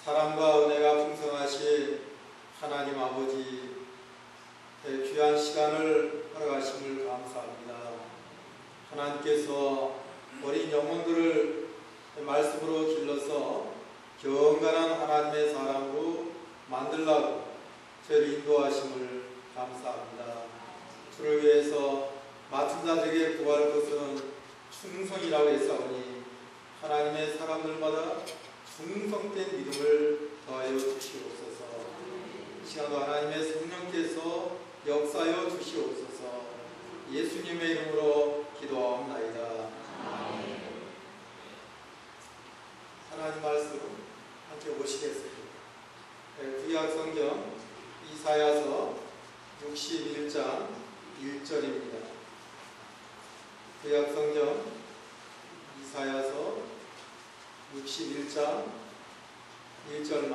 사랑과 은혜가 풍성하신 하나님 아버지, 귀한 시간을 허락하심을 감사합니다. 하나님께서 어린 영혼들을 말씀으로 길러서 경건한 하나님의 사람으로 만들라고 저를 인도하심을 감사합니다. 주를 위해서 맡은 자들에게 구할 것은 충성이라고 했사오니 하나님의 사람들마다 충성된 믿음을 더하여 주시옵소서. 이 시간도 하나님의 성령께서 역사하여 주시옵소서. 예수님의 이름으로 기도하옵나이다. 하나님 말씀 함께 보시겠습니다. 구약 성경 이사야서 61장 1절입니다. 구약 성경 이사야서 61장 1절만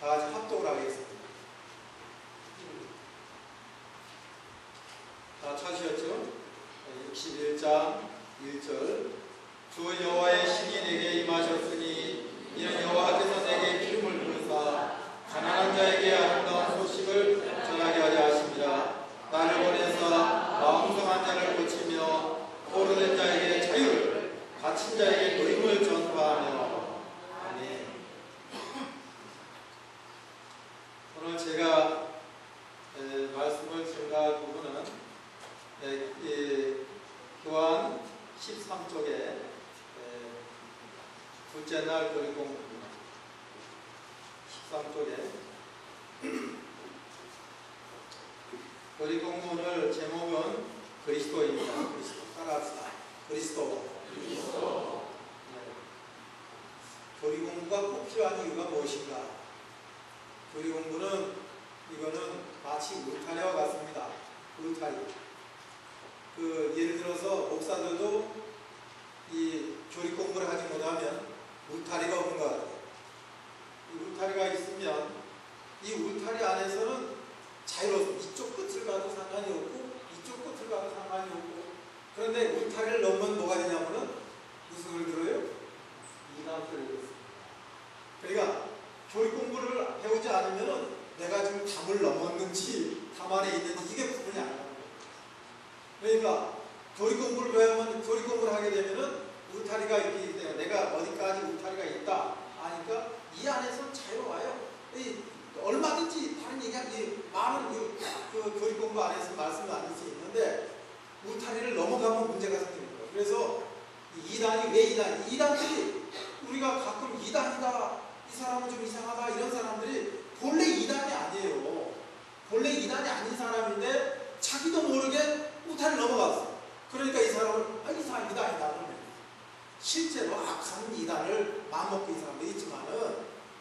다 같이 합독을 하겠습니다. 다 찾으셨죠? 61장 1절. 주 여호와의 신이 내게 임하셨으니 이는 여호와께서 내게 기름을 부으사 가난한 자에게 아름다운 소식을 전하게 하려 하심이라. 나를 보내사 마음성한 자를 고치며 포로된 자에게 자유를, 갇힌 자에게 노임을 전파하며. 아멘. 오늘 제가 말씀을 증가할 부분은 교환 13쪽에 둘째 날 교리공부입니다. 13쪽에 교리공부 오늘 제목은 그리스도입니다. 그리스도. 따라합시다. 그리스도. 교리공부가 꼭 필요한 이유가 무엇인가? 교리공부는 이거는 마치 울타리와 같습니다. 울타리. 예를 들어서 목사들도 이 교리공부를 하지 못하면 울타리가 없는 것 같아요. 이 울타리가 있으면 이 울타리 안에서는 자유롭습니다. 이쪽 끝을 가도 상관이 없고 이쪽 끝을 가도 상관이 없고. 그런데 울타리를 넘으면 뭐가 되냐면은 무슨 소리를 들어요? 이단 소리를 듣습니다. 그러니까 교리공부를 배우지 않으면은 내가 지금 담을 넘었는지 담 안에 있는지 이게 구분이 안 나요. 그러니까 교리공부를 배우면 교리공부를 하게 되면은 울타리가 있기 때문에 내가 어디까지 울타리가 있다 아니까 이 안에서 자유로워요. 얼마든지 다른 얘기하기 많은 그 교리공부 안에서 말씀을 나눌 수 있는데 울타리를 넘어가면 문제가 생기는 거예요. 그래서 이단이 왜 이단? 이단들이 우리가 가끔 이단이다, 이 사람은 좀 이상하다 이런 사람들이 본래 이단이 아니에요. 본래 이단이 아닌 사람인데 자기도 모르게 울타리를 넘어갔어. 그러니까 이 사람을 이 사람 이단이다. 실제로 악한 이단을 마음먹고 있는 사람도 있지만은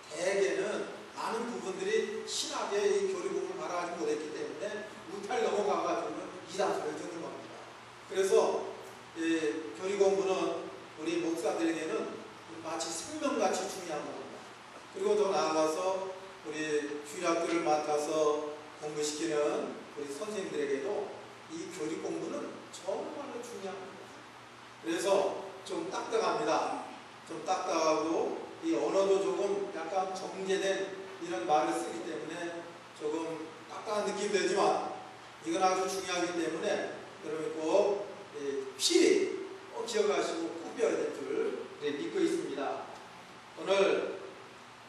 대개는 많은 부분들이 신학의 이 교리공부를 바라하지 못했기 때문에 울타리 넘어가가지고는 이단 소리를 듣는 겁니다. 그래서 교리공부는 우리 목사들에게는 마치 생명같이 중요한 겁니다. 그리고 더 나아가서 우리 주일학교를 맡아서 공부시키는 우리 선생님들에게도 이 교리공부는 정말로 중요합니다. 그래서 좀 딱딱합니다. 좀 딱딱하고 이 언어도 조금 약간 정제된 이런 말을 쓰기 때문에 조금 딱딱한 느낌이 들지만 이건 아주 중요하기 때문에 여러분 꼭 필히 기억하시고 꼭 배워야 될 줄 믿고 있습니다. 오늘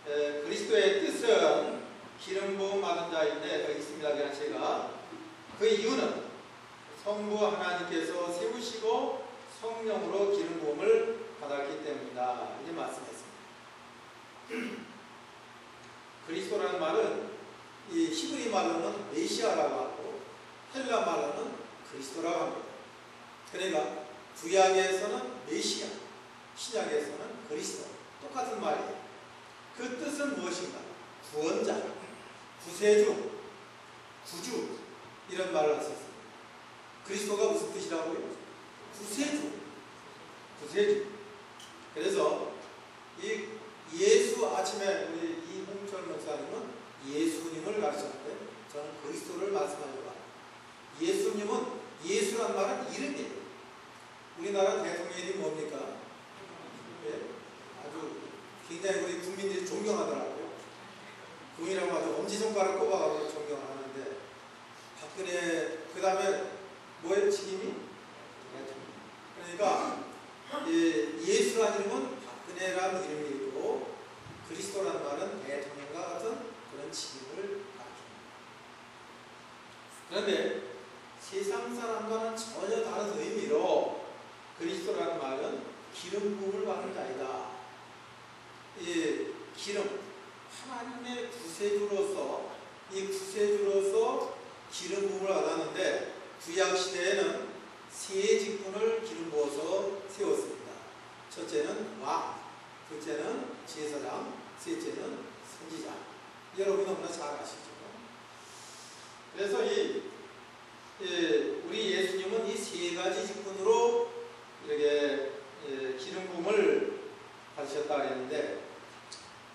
그리스도의 뜻은 기름 부음 받은 자인데 더 있습니다. 그냥 제가 그 이유는 성부 하나님께서 세우시고 성령으로 기름 부음을 받았기 때문이다. 이제 말씀했습니다. 그리스도라는 말은 이 히브리 말로는 메시아라고 하고 헬라 말로는 그리스도라고 합니다. 그러니까 구약에서는 메시아, 신약에서는 그리스도. 똑같은 말이에요. 그 뜻은 무엇인가? 구원자, 구세주, 구주 이런 말을 할 수 있습니다. 그리스도가 무슨 뜻이라고요? 구세주. 구세주. 그래서 이 예수 아침에 우리 이홍철 목사님은 예수님을 가르쳤는데 저는 그리스도를 말씀하려고 합니다. 예수님은 예수란 말은 이름이에요. 우리나라 대통령이 뭡니까? 예? 존경하더라고요. 궁이라고 하죠. 엄지손가락 꼽아가지고 존경을 하는데, 박근혜, 그 다음에 뭐예요? 직임이? 그러니까 예수라는 이름은 박근혜라는 이름이고, 그리스도라는 말은 대통령과 같은 그런 직임을 가르칩니다. 그런데 세상 사람과는 전혀 다른 의미로 그리스도라는 말은 기름 부음을 받은 자이다. 이 기름, 하나님의 구세주로서, 이 구세주로서 기름 부음을 받았는데, 구약 시대에는 세 직분을 기름 부어서 세웠습니다. 첫째는 왕, 둘째는 제사장, 셋째는 선지자. 여러분 너무나 잘 아시죠? 그래서 우리 예수님은 이 세 가지 직분으로 이렇게 기름 부음을 받으셨다 그랬는데,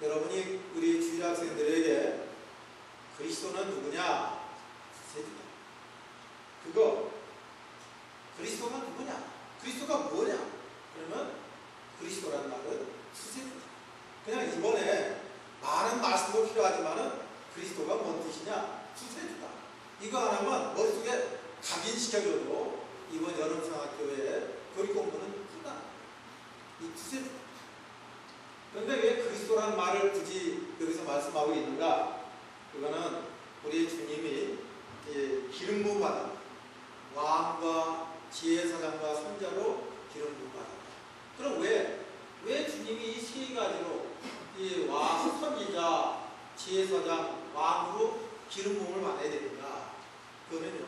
여러분이 우리 주일 학생들에게 그리스도는 누구냐? 구세주다. 그거 그리스도가 누구냐? 그리스도가 뭐냐? 그러면 그리스도라는 말은 구세주다. 그냥 이번에 많은 말씀도 필요하지만은 그리스도가 뭔 뜻이냐? 구세주다. 이거 하나만 머릿속에 각인시켜줘도 이번 여름성학교에 교리 공부는 끝나. 이 구세주다. 그런데 왜 그리스도라는 말을 굳이 여기서 말씀하고 있는가? 그거는 우리 주님이 기름 부음 받았다. 왕과 지혜사장과 선자로 기름 부음 받았다. 그럼 왜 주님이 이 세 가지로 이 왕, 선지자, 지혜사장, 왕으로 기름 부음을 받아야 되는가? 그거는요,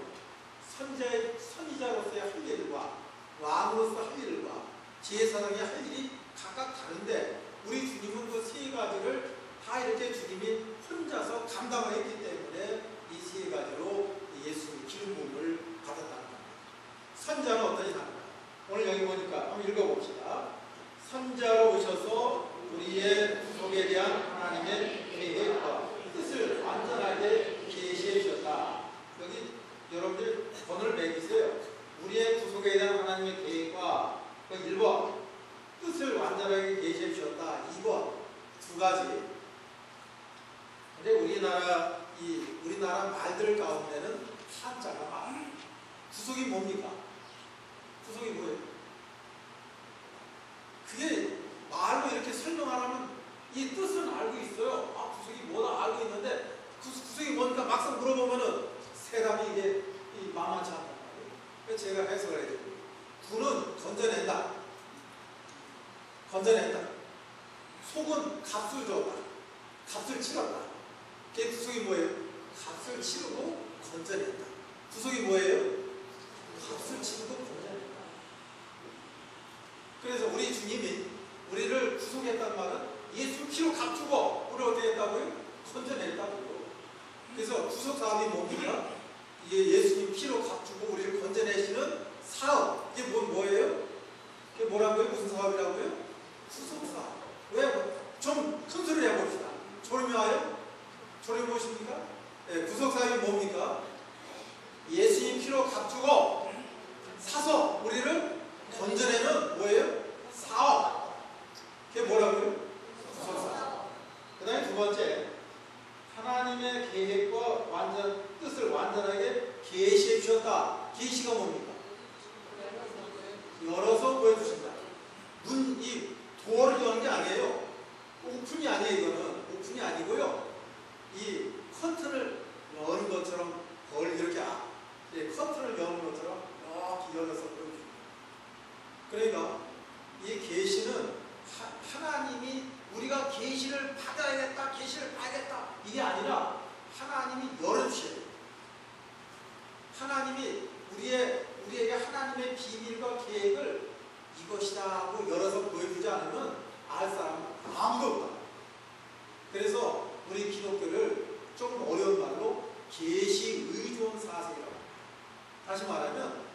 선지자로서의 할 일과 왕으로서 할 일과 지혜사장의 할 일이 각각 다른데, 우리 주님은 그 세 가지를 다 이렇게 주님이 혼자서 감당을 했기 때문에 이 세 가지로 예수님이 기름 부음을 받았다는 겁니다. 선자는 어떠냐? 오늘 여기 보니까 한번 읽어봅시다. 선자로 오셔서 우리의 구속에 대한 하나님의 계획과 뜻을 완전하게 계시해 주셨다. 여기 여러분들 번호를 매기세요. 우리의 구속에 대한 하나님의 계획과 1번 뜻을 완전하게 계시해 주셨다. 2번 두 가지. 근데 우리나라 말들 가운데는 한자가 많아요. 구속이 뭡니까? 구속이 뭐예요? 그게 말로 이렇게 설명하려면 이 뜻은 알고 있어요. 아, 구속이 뭐다 알고 있는데 구속이 뭔가 막상 물어보면은 세상이 이게 만만치 않단 말이에요. 그래서 제가 해석을 해야 돼요. 구는 건져낸다. 건져낸다. 속은 값을 줬다. 값을 치렀다. 그게 구속이 뭐예요? 값을 치르고 건져낸다. 구속이 뭐예요? 값을 치르고 건져낸다. 그래서 우리 주님이 우리를 구속했다는 말은 예수 피로 값주고 우리를 어떻게 했다고요? 건져냈다고요. 그래서 구속 사업이 뭡니까? 이게 예수님 피로 값주고 우리를 건져내시는 사업. 이게 뭐예요? 그게 뭐라고요? 무슨 사업이라고요? 구속 사업. 왜? 좀 큰 소리를 해봅시다. 졸음이 와요? 졸음이 오십니까? 네, 구속 사업이 뭡니까? 예수님 피로 값주고 사서 우리를 건져내는 뭐예요? 사업. 그게 뭐라고요? 구속 사업. 그 다음에 두 번째, 하나님의 계획과 뜻을 완전하게 계시해 주셨다. 계시가 뭡니까? 열어서 보여주신다. 이 도어를 여는 게 아니에요. 오픈이 아니에요. 이거는 오픈이 아니고요. 이 커튼을 여는 것처럼 이렇게 커튼을 여는 것처럼 이렇게 열어서 보여줍니다. 그러니까 이 계시는 하나님이 우리가 계시를 받아야겠다, 계시를 봐야겠다 이게 아니라 하나님이 열어주셔야 돼요. 하나님이 우리에게 하나님의 비밀과 계획을 이것이다 하고 열어서 보여주지 않으면 알 사람은 아무도 없다. 그래서 우리 기독교를 조금 어려운 말로 계시 의존 사색이라고. 다시 말하면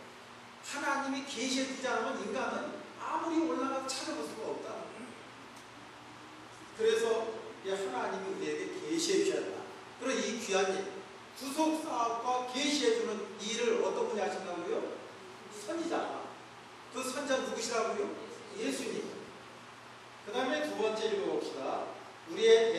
하나님이 계시해 주지 않으면 인간은 아무리 올라가서 찾아볼 수가 없다. 그래서 하나님이 우리에게 계시해 주셔야 한다. 그리고 이 귀한 일, 구속 사업과 계시해 주는 일을 어떤 분이 하신다고요? 선지자. 그 선지자 누구시라고요? 예수님. 그 다음에 두 번째 읽어봅시다. 우리의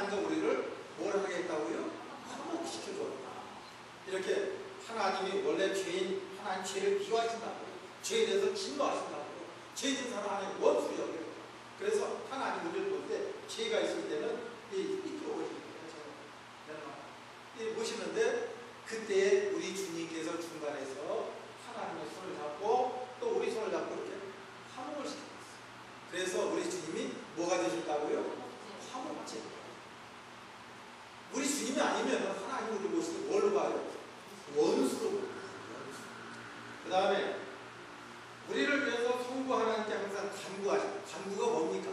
하나님과 우리를 뭘 하겠다고요? 화목시켜줬다. 이렇게 하나님이 원래 죄인, 하나님 죄를 미워하신다고요. 죄에 대해서 진노하신다고요. 죄진 사람 하나님 원수 여겨요. 그래서 하나님 우리를 볼 때 죄가 있을 때는 이렇게 오시는 거예요. 보시는데 그때 우리 주님께서 중간에서 하나님의 손을 잡고 또 우리 손을 잡고 이렇게 화목을 시켰어요. 그래서 우리 주님이 뭐가 되셨다고요? 화목제. 우리 주님이 아니면 하나님 우리 모습을 뭘로 봐요? 원수로 봐요. 그 다음에 우리를 위해서 성부 하나님께 항상 간구하시고, 간구가 뭡니까?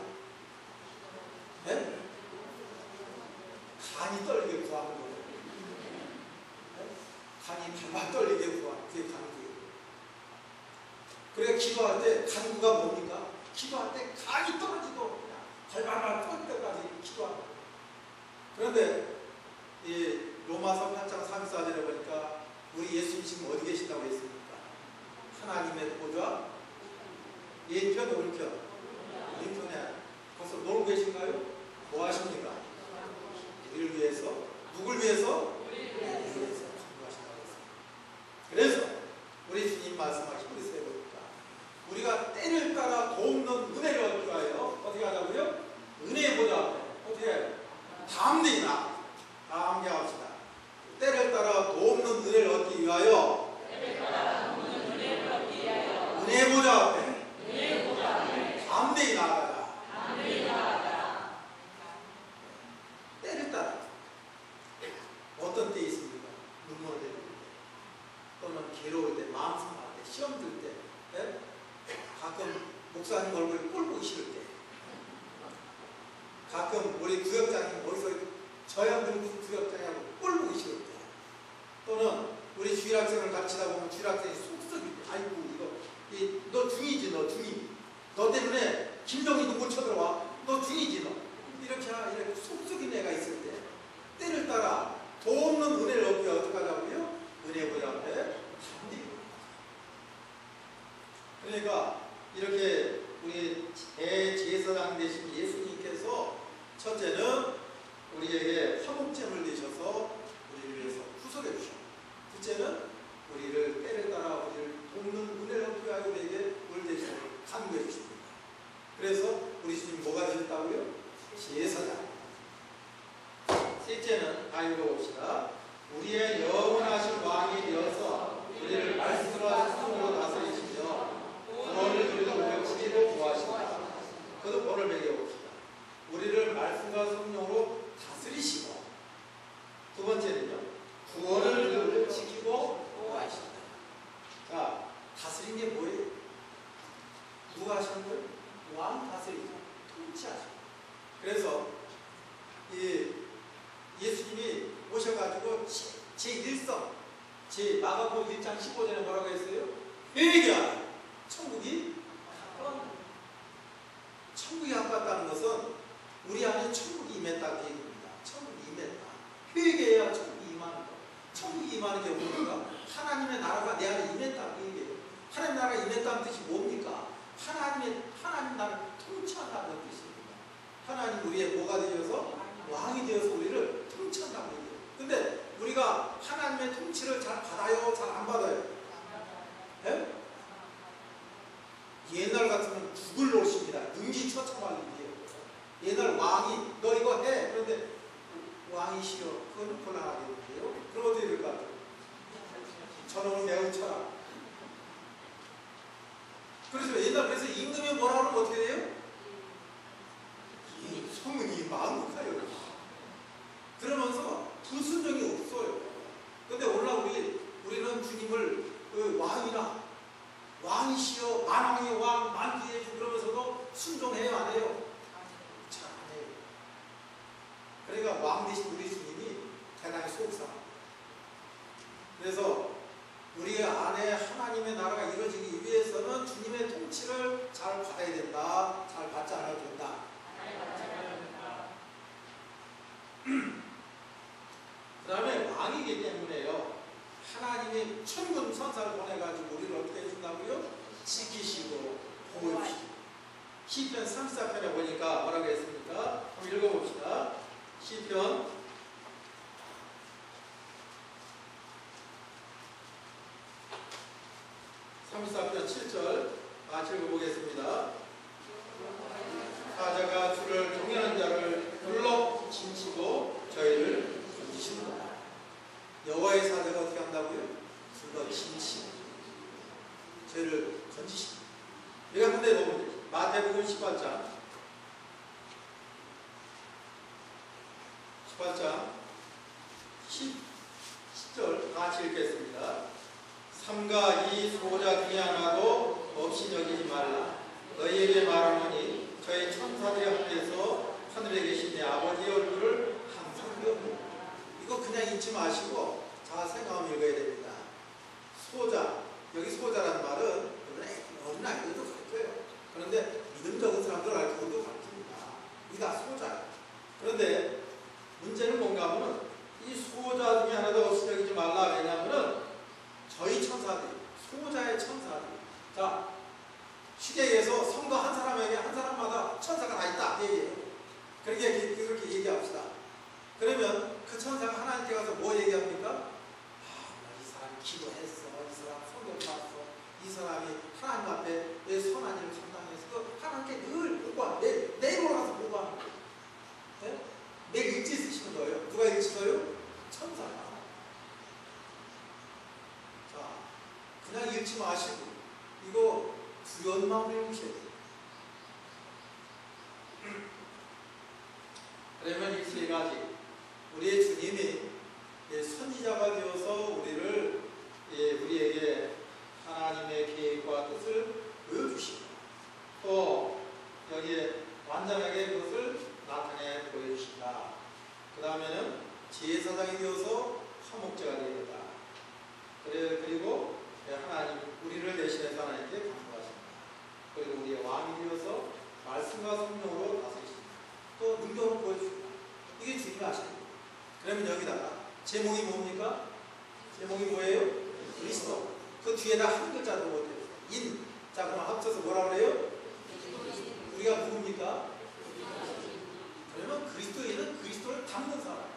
네? 간이 떨리게 구하는 거예요. 네? 간이 발발 떨리게 구하는 그게 간구예요. 그러니까 기도할 때 간구가 뭡니까? 기도할 때 간이 떨어지고 그냥 발발발 떨 때까지 기도하는 거예요. 그런데 이 로마서 8장 34절에 보니까 우리 예수님 지금 어디 계신다고 했습니까? 하나님의 보좌 왼편 오른편 왼편에 거기서 놀고 계신가요? 뭐 하십니까? 우리를 위해서 누굴 위해서? 우리를 위해서 간구하신다고 했습니다. 그래서 우리 주님 말씀하신 우리 세 보니까 우리가 때를 따라 돕는 은혜를 얻기 위하여 어떻게 하자고요? 은혜의 보좌 앞에 어떻게 해요? 담대히나 다 함께 합시다. 때를 따라 돕는 은혜를 얻기 위하여 은혜의 보좌 앞에 담대히 나아가라. 때를 따라 어떤 때 있습니까? 눈물 흘릴 때 또는 괴로울 때, 마음 상할 때, 시험 들 때, 네? 가끔 목사님 얼굴이 꼴 보기 싫을 때, 가끔 우리 구역장님 어디서 저양들 무슨 구역장이라고 꼴 보기 싫을 때, 또는 우리 주일학생을 가르치다 보면 주일학생이 속썩일 때, 아이고 이거 너 중이지, 너 중이, 너 때문에 김정희도 못 쳐들어와, 너 중이지 너, 이렇게 속썩인 애가 있을 때 때를 따라 돕는 은혜를 얻기 위해 어떻게 하자고요? 은혜 보좌 앞에 담대히. 그러니까 이렇게 우리 대제사장 되신 예수님께서 첫째는 우리에게 화목제물 되셔서 우리를 위해서 구속해 주셨고, 둘째는 우리를 때를 따라 우리를 돕는 은혜를 얻기 위하여 우리에게 뭘 대신 간구해 주십니다. 그래서 우리 주님 뭐가 되셨다고요? 제사장. 셋째는 다 읽어봅시다. 우리의 영원하신 왕이 되어서 우리를 말씀과 성으로 다스리시며 구원을 누리도록 외치기로 구하시다. 그것도 본을 매겨봅시다. 우리를 말씀과 성령으로 다스리시고, 두 번째는요, 구원을 누리도록 지키고 구하시다. 자, 다스린 게 뭐예요? 누가 하시는 거예요? 왕 다스리고 통치하시고. 그래서 이 예수님이 오셔가지고 제1성 마가복음 1장 15절에 뭐라고 했어요? 회개하라. 천국이 가까웠다. 천국이 가까웠다는 것은 우리 안에 천국이 임했다 그 얘기입니다. 천국이 임했다. 회개해야 천국이 임하는 거. 천국이 임하는 게 뭡니까? 하나님의 나라가 내 안에 임했다 그 얘기예요. 하나님 나라가 임했다는 뜻이 뭡니까? 하나님 나라를 통치한다는 뜻입니다. 하나님 우리의 뭐가 되어서? 왕이 되어서 우리를 통치한다고 얘기해요. 근데 우리가 하나님의 통치를 잘 받아요? 잘 안 받아요? 네? 옛날 같으면 죽을 놓으십니다. 능지처참할 일이에요. 옛날 왕이 너 이거 해. 그런데 왕이 싫어. 그건 곤란하겠는데요. 그럼 어떻게 될까? 저놈을 매우 쳐라. 그래서 옛날 그래서 임금이 뭐라 그러면 어떻게 돼요? 성은이 망국하여. 그러면서 불순종이 없어요. 근데 오늘날 우리는 주님을 왕이나 왕이시여 만왕의 왕 만기의 주 그러면서도 순종해요 안 해요? 잘 안 해요. 그러니까 왕 대신 우리 주님이 대단히 속상합니다. 그래서 우리 안에 하나님의 나라가 이루어지기 위해서는 주님의 통치를 잘 받아야 된다. 잘 받지 않아도 된다. 그 다음에 왕이기 때문에요, 하나님이 천군 천사를 보내가지고 우리를 어떻게 해준다고요? 지키시고 보호해주시고. 시편 34편에 보니까 뭐라고 했습니까? 한번 읽어봅시다. 시편 34편 7절 같이 읽어보겠습니다. 사자가 주를 경외하는 자를 불러 진치고 저희를 건지신다. 여호와의 사자가 어떻게 한다고요? 불러 진치고 저희를 건지신다. 우리가 한번 보면 마태복음 18장 10절 같이 읽겠습니다. 삼가 이 소자 중에 하나도 없이 여기지 말라. 너희에게 말하노니 저희 천사들이 앞에서 하늘에 계신 내 아버지의 얼굴을 항상 보고. 이거 그냥 잊지 마시고 잘 생각하면 읽어야 됩니다. 소자, 여기 소자라는 말은 어린 아이들도 가르쳐요. 그런데 믿음 적은 사람들 알고도 가르칩니다. 이가 소자예요. 그런데 문제는 뭔가 하면 이 소자 중에 하나도 없이 여기지 말라. 왜냐하면 저희 천사들이, 소자의 천사들. 자, 쉽게 얘기해서 성도 한 사람에게 한 사람마다 천사가 다 있다. 얘기해요. 그렇게 얘기합시다. 그러면 그 천사가 하나님께 가서 뭐 얘기합니까? 이 사람이 기도했어. 이 사람 성경 봤어. 이 사람이 하나님 앞에 내 선한 일을 감당해서 하나님께 늘 보고하는 내일 올라가서 보고하는 거예요. 네? 매일 일지 쓰시는 거예요. 누가 일지 써요? 천사가. 자, 그냥 읽지 마시고 이거 두려운 마음을 읽으셔야 돼요. 그러면 이 세 가지 우리의 주님이 선지자가 되어서 우리에게 하나님의 계획과 뜻을 보여주시고 또 여기에 완전하게 그것을 나타내 보여주신다. 그 다음에는 제사장이 되어서 화목제가 되겠다. 그리고 하나님 우리를 대신해서 하나님께 감사하신다. 그리고 우리의 왕이 되어서 말씀과 성령으로 다스리신다. 또 능력으로 보여주신다. 이게 주님이 하시는 거예요. 그러면 여기다가 제목이 뭡니까? 제목이 뭐예요? 그리스도. 그 뒤에다 한 글자도 못해요. 인. 자, 그럼 합쳐서 뭐라 그래요? 우리가 누굽니까? 그러면 그리스도인은 그리스도를 닮는 사람이에요.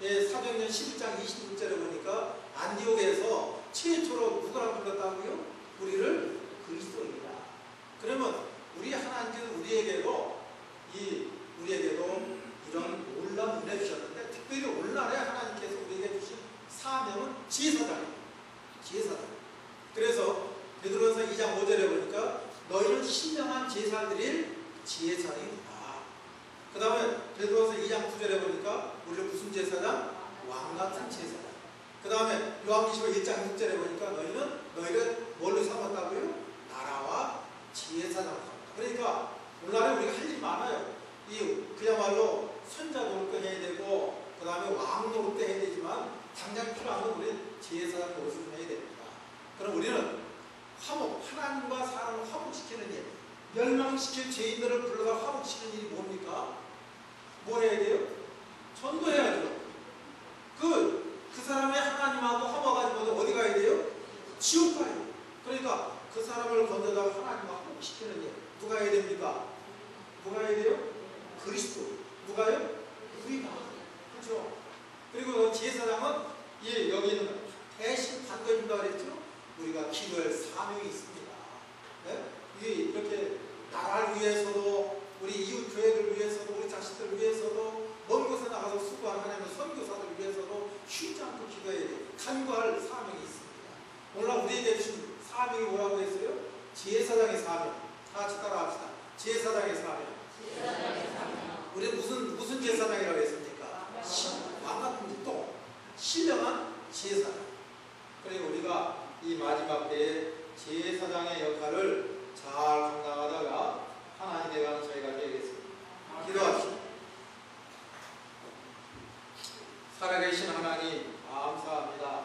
예, 사도행전 11장 26절에 보니까 안디옥에서 최초로 누구라고 불렀다고요? 우리를 그리스도인이다. 그러면 우리 하나님께서 우리에게도 이런 놀라운 은혜 주셨는데 특별히 오늘날에 하나님께서 우리에게 주신 사명은 제사장입니다. 제사장. 그래서 베드로전서 2장 5절에 보니까 너희는 신령한 제사 드릴 제사장이구나. 그 다음에 베드로전서 2장 9절에 보니까 우리는 무슨 제사장? 왕같은 제사장. 그 다음에 요한계시록 1장 6절에 보니까 너희를 뭘로 삼았다고요? 나라와 제사장 삼았다. 그러니까 오늘날에 우리가 할 일이 많아요. 그야말로 선자 노릇도 해야 되고 그 다음에 왕 노릇도 해야 되지만 당장 필요한 건 우리는 제사장 노릇을 좀 해야 됩니다. 그럼 우리는 하나님과 사람을 화목시키는 일, 멸망시킬 죄인들을 불러서 화목시키는 일이 뭡니까? 뭘 해야 돼요? 전도해야죠. 그 사람이 하나님하고 화목하지 못해 어디 가야 돼요? 지옥 가요. 그러니까 그 사람을 건져다가 하나님과 화목시키는 일 누가 해야 됩니까? 누가 해야 돼요? 그리스도. 누가요? 우리가. 그렇죠? 그리고 제사장은 여기 있는 대신 단도해준다 그랬죠? 우리가 기도할 사명이 있습니다. 네? 이렇게 나라를 위해서도 우리 이웃 교회를 위해서도 우리 자식들 위해서도 먼 곳에 나가서 수고하는 하나님의 선교사들 위해서도 쉬지 않고 기도해야 돼. 간구할 사명이 있습니다. 오늘 우리에게 주신 사명이 뭐라고 했어요? 제사장의 사명. 다 같이 따라합시다. 제사장의 사명. 우리 무슨 제사장이라고 했습니까? 왕같은 또 신령한 제사장. 그리고 우리가 이 마지막 때에 제사장의 역할을 잘 감당하다가 하나님 되가는 저희가 되겠습니다. 기도합시다. 살아계신 하나님 감사합니다.